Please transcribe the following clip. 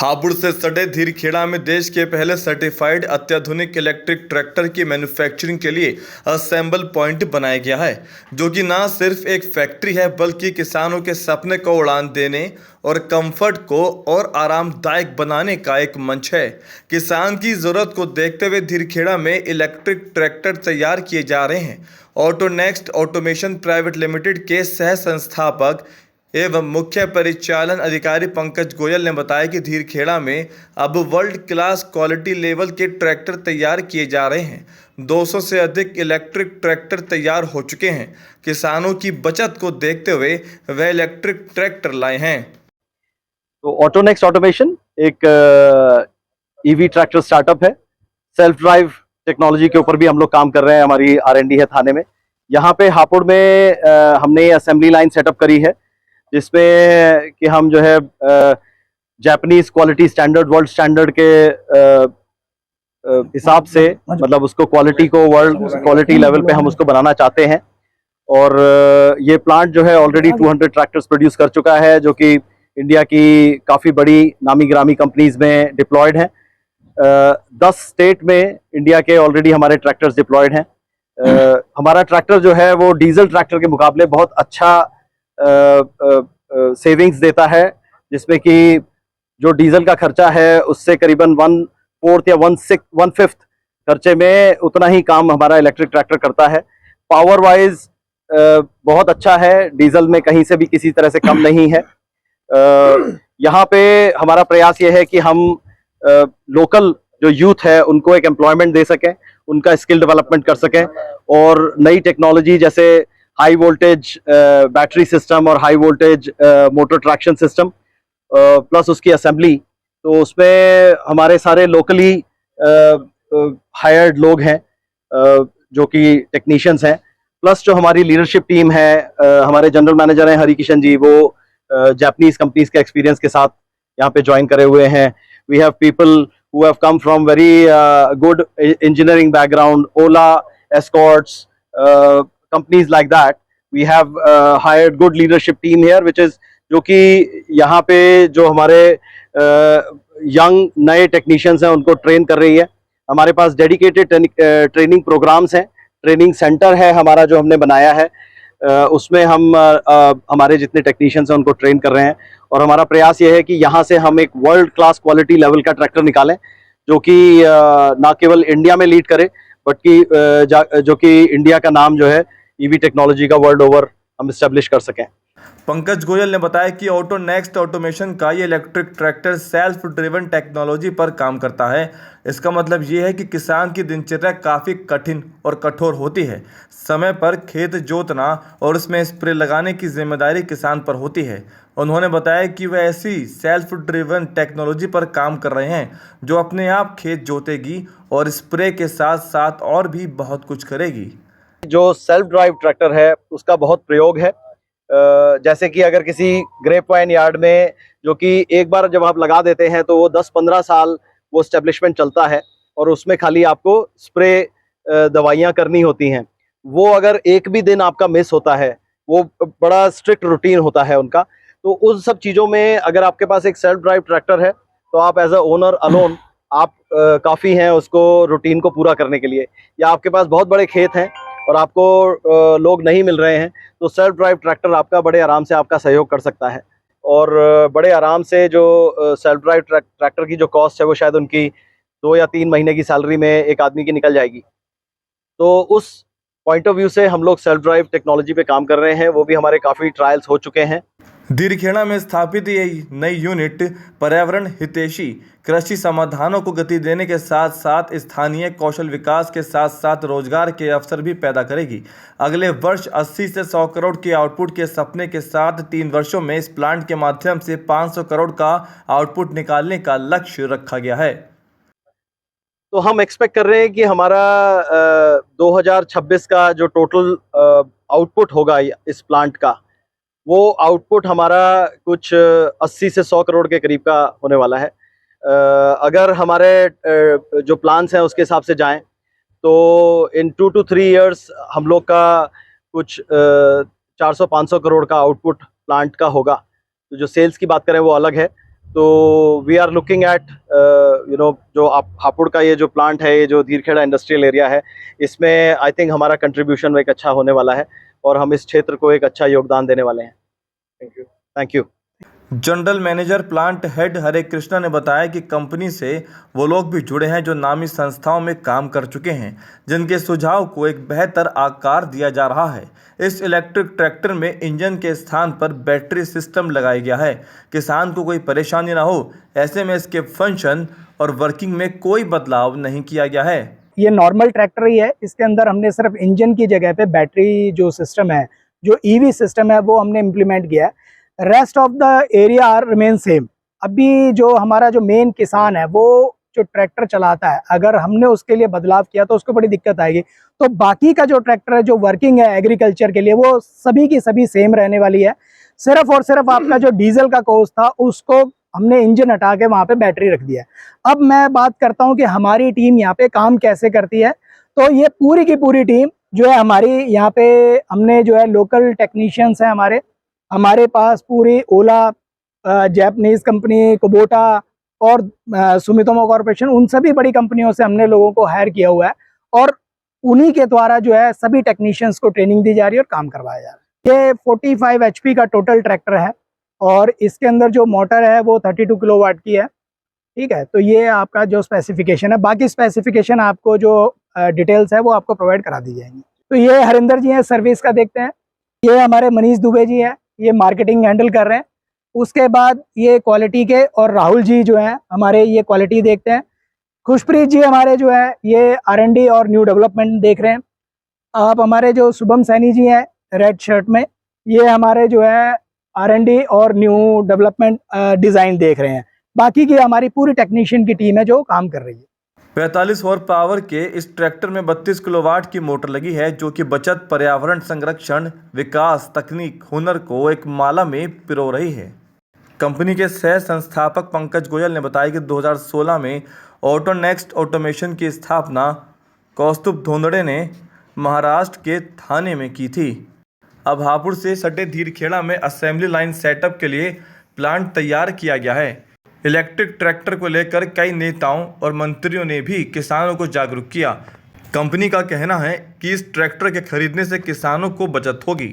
हापुड़ से सटे धीरखेड़ा में देश के पहले सर्टिफाइड अत्याधुनिक इलेक्ट्रिक ट्रैक्टर की मैन्युफैक्चरिंग के लिए असेंबल पॉइंट बनाया गया है, जो कि न सिर्फ एक फैक्ट्री है बल्कि किसानों के सपने को उड़ान देने और कंफर्ट को और आरामदायक बनाने का एक मंच है। किसान की जरूरत को देखते हुए धीरखेड़ा में इलेक्ट्रिक ट्रैक्टर तैयार किए जा रहे हैं। ऑटोनेक्स्ट ऑटोमेशन प्राइवेट लिमिटेड के सह संस्थापक एवं मुख्य परिचालन अधिकारी पंकज गोयल ने बताया कि धीरखेड़ा में अब वर्ल्ड क्लास क्वालिटी लेवल के ट्रैक्टर तैयार किए जा रहे हैं। 200 से अधिक इलेक्ट्रिक ट्रैक्टर तैयार हो चुके हैं। किसानों की बचत को देखते हुए वे इलेक्ट्रिक ट्रैक्टर लाए हैं। तो ऑटोनेक्स्ट ऑटोमेशन एक ईवी ट्रैक्टर स्टार्टअप है। सेल्फ ड्राइव टेक्नोलॉजी के ऊपर भी हम लोग काम कर रहे हैं। हमारी R&D है थाने में। यहाँ पे हापुड़ में हमने असेंबली लाइन सेटअप करी है, जिसमें कि हम जो है Japanese quality standard, world standard के हिसाब से, मतलब उसको क्वालिटी को वर्ल्ड क्वालिटी लेवल पे हम उसको बनाना चाहते हैं। और ये प्लांट जो है ऑलरेडी 200 ट्रैक्टर्स प्रोड्यूस कर चुका है, जो कि इंडिया की काफ़ी बड़ी नामी ग्रामी कंपनीज में डिप्लॉयड है। 10 स्टेट में इंडिया के ऑलरेडी हमारे ट्रैक्टर्स डिप्लॉयड हैं। हमारा ट्रैक्टर जो है वो डीजल ट्रैक्टर के मुकाबले बहुत अच्छा सेविंग्स देता है, जिसमें कि जो डीजल का खर्चा है उससे करीबन 1/4 या 1/5 खर्चे में उतना ही काम हमारा इलेक्ट्रिक ट्रैक्टर करता है। पावर वाइज बहुत अच्छा है, डीजल में कहीं से भी किसी तरह से कम नहीं है। यहाँ पे हमारा प्रयास ये है कि हम लोकल जो यूथ है उनको एक एम्प्लॉयमेंट दे सकें, उनका स्किल डेवलपमेंट कर सकें, और नई टेक्नोलॉजी जैसे हाई वोल्टेज बैटरी सिस्टम और high voltage motor traction system plus उसकी असेंबली, तो उसमें हमारे सारे लोकली हायर्ड लोग हैं जो कि टेक्नीशियंस हैं। प्लस जो हमारी लीडरशिप टीम है, हमारे जनरल मैनेजर हैं हरि किशन जी, वो जापानीज कंपनीज के एक्सपीरियंस के साथ यहाँ पे ज्वाइन करे हुए हैं। We have people who have come from very good engineering background, Ola, Escorts, companies like that. We have hired good leadership team here, which is जो कि यहाँ पे जो हमारे यंग नए टेक्नीशियंस हैं उनको ट्रेन कर रही है। हमारे पास डेडिकेटेड ट्रेनिंग प्रोग्राम्स हैं, ट्रेनिंग सेंटर है हमारा जो हमने बनाया है, उसमें हम हमारे जितने टेक्नीशियंस हैं उनको ट्रेन कर रहे हैं। और हमारा प्रयास ये है कि यहाँ से हम एक वर्ल्ड क्लास क्वालिटी लेवल का ट्रैक्टर निकालें, जो कि ना केवल इंडिया में लीड करे, बट कि जो कि इंडिया का नाम जो है ईवी टेक्नोलॉजी का वर्ल्ड ओवर हम एस्टेब्लिश कर सकें। पंकज गोयल ने बताया कि ऑटोनेक्स्ट ऑटोमेशन का ये electric tractor self driven technology पर काम करता है। इसका मतलब ये है कि किसान की दिनचर्या काफ़ी कठिन और कठोर होती है। समय पर खेत जोतना और उसमें स्प्रे लगाने की जिम्मेदारी किसान पर होती है। उन्होंने बताया कि वह ऐसी सेल्फ ड्रिवन टेक्नोलॉजी पर काम कर रहे हैं जो अपने आप खेत जोतेगी और स्प्रे के साथ साथ और भी बहुत कुछ करेगी। जो सेल्फ ड्राइव ट्रैक्टर है उसका बहुत प्रयोग है। जैसे कि अगर किसी ग्रेप वाइन यार्ड में, जो कि एक बार जब आप लगा देते हैं तो वो 10-15 साल वो एस्टेब्लिशमेंट चलता है, और उसमें खाली आपको स्प्रे दवाइयाँ करनी होती हैं। वो अगर एक भी दिन आपका मिस होता है, वो बड़ा स्ट्रिक्ट रूटीन होता है उनका। तो उन सब चीज़ों में अगर आपके पास एक सेल्फ ड्राइव ट्रैक्टर है तो आप एज अ ओनर अलोन आप काफ़ी हैं उसको रूटीन को पूरा करने के लिए। या आपके पास बहुत बड़े खेत हैं और आपको लोग नहीं मिल रहे हैं, तो सेल्फ ड्राइव ट्रैक्टर आपका बड़े आराम से आपका सहयोग कर सकता है। और बड़े आराम से जो सेल्फ ड्राइव ट्रैक्टर की जो कॉस्ट है वो शायद उनकी 2 या 3 महीने की सैलरी में एक आदमी की निकल जाएगी। तो उस पॉइंट ऑफ व्यू से हम लोग सेल्फ ड्राइव टेक्नोलॉजी पे काम कर रहे हैं। वो भी हमारे काफ़ी ट्रायल्स हो चुके हैं। धीरखेड़ा में स्थापित ये नई यूनिट पर्यावरण हितैषी कृषि समाधानों को गति देने के साथ साथ स्थानीय कौशल विकास के साथ साथ रोजगार के अवसर भी पैदा करेगी। अगले वर्ष 80 से 100 करोड़ के आउटपुट के सपने के साथ 3 वर्षों में इस प्लांट के माध्यम से 500 करोड़ का आउटपुट निकालने का लक्ष्य रखा गया है। तो हम एक्सपेक्ट कर रहे हैं कि हमारा 2026 का जो टोटल आउटपुट होगा इस प्लांट का, वो आउटपुट हमारा कुछ 80 से 100 करोड़ के करीब का होने वाला है। अगर हमारे जो प्लान्स हैं उसके हिसाब से जाएं तो इन 2 to 3 इयर्स हम लोग का कुछ 400-500 करोड़ का आउटपुट प्लांट का होगा। तो जो सेल्स की बात करें वो अलग है, तो वी आर लुकिंग एट जो हापुड़ का ये जो प्लांट है, ये जो धीरखेड़ा इंडस्ट्रियल एरिया है, इसमें आई थिंक हमारा कंट्रीब्यूशन एक अच्छा होने वाला है और हम इस क्षेत्र को एक अच्छा योगदान देने वाले हैं। Thank you. General manager plant head Hare Krishna ने बताया कि कंपनी से वो लोग भी जुड़े हैं जो नामी संस्थाओं में काम कर चुके हैं, जिनके सुझाव को एक बेहतर आकार दिया जा रहा है। इस इलेक्ट्रिक ट्रैक्टर में इंजन के स्थान पर बैटरी सिस्टम लगाया गया है। किसान को कोई परेशानी ना हो, ऐसे में इसके फंक्शन और वर्किंग में कोई बदलाव नहीं किया गया है। ये नॉर्मल ट्रैक्टर ही है, इसके अंदर हमने सिर्फ इंजन की जगह पे बैटरी जो सिस्टम है, जो ईवी सिस्टम है, वो हमने इम्प्लीमेंट किया है। Rest of the area are remain same. अभी जो हमारा जो मेन किसान है, वो जो ट्रैक्टर चलाता है, अगर हमने उसके लिए बदलाव किया तो उसको बड़ी दिक्कत आएगी। तो बाकी का जो ट्रैक्टर है जो वर्किंग है एग्रीकल्चर के लिए, वो सभी की सभी सेम रहने वाली है। सिर्फ और सिर्फ आपका जो डीजल का कॉस्ट था, उसको हमने इंजन हटा के वहाँ पे बैटरी रख दिया है। अब मैं बात करता हूँ कि हमारी टीम यहाँ पे काम कैसे करती है। तो ये पूरी की पूरी टीम जो है हमारी यहाँ पे, हमने जो है लोकल टेक्नीशियंस हैं हमारे पास पूरी ओला, जापानीज कंपनी, कुबोटा और सुमितोमो कॉर्पोरेशन, उन सभी बड़ी कंपनियों से हमने लोगों को हायर किया हुआ है और उन्हीं के द्वारा जो है सभी टेक्नीशियंस को ट्रेनिंग दी जा रही है और काम करवाया जा रहा है। ये 45 HP का टोटल ट्रैक्टर है और इसके अंदर जो मोटर है वो 32 किलोवाट की है। ठीक है, तो ये आपका जो स्पेसिफिकेशन है, बाकी स्पेसिफिकेशन आपको जो डिटेल्स है वो आपको प्रोवाइड करा दी जाएंगी। तो ये हरिंदर जी हैं, सर्विस का देखते हैं। ये हमारे मनीष दुबे जी हैं, ये मार्केटिंग हैंडल कर रहे हैं। उसके बाद ये क्वालिटी के और राहुल जी जो हैं हमारे, ये क्वालिटी देखते हैं। खुशप्रीत जी हमारे जो है ये R&D और न्यू डेवलपमेंट देख रहे हैं। आप हमारे जो शुभम सैनी जी हैं रेड शर्ट में, ये हमारे जो है R&D और न्यू डेवलपमेंट डिज़ाइन देख रहे हैं। बाकी की हमारी पूरी टेक्नीशियन की टीम है जो काम कर रही है। 45 हॉर्स पावर के इस ट्रैक्टर में 32 किलोवाट की मोटर लगी है, जो कि बचत, पर्यावरण संरक्षण, विकास, तकनीक, हुनर को एक माला में पिरो रही है। कंपनी के सह संस्थापक पंकज गोयल ने बताया कि 2016 में ऑटोनेक्स्ट ऑटोमेशन की स्थापना कौस्तुभ धोंदड़े ने महाराष्ट्र के थाने में की थी। अब हापुड़ से सटे धीरखेड़ा में असेंबली लाइन सेटअप के लिए प्लांट तैयार किया गया है। इलेक्ट्रिक ट्रैक्टर को लेकर कई नेताओं और मंत्रियों ने भी किसानों को जागरूक किया। कंपनी का कहना है कि इस ट्रैक्टर के खरीदने से किसानों को बचत होगी।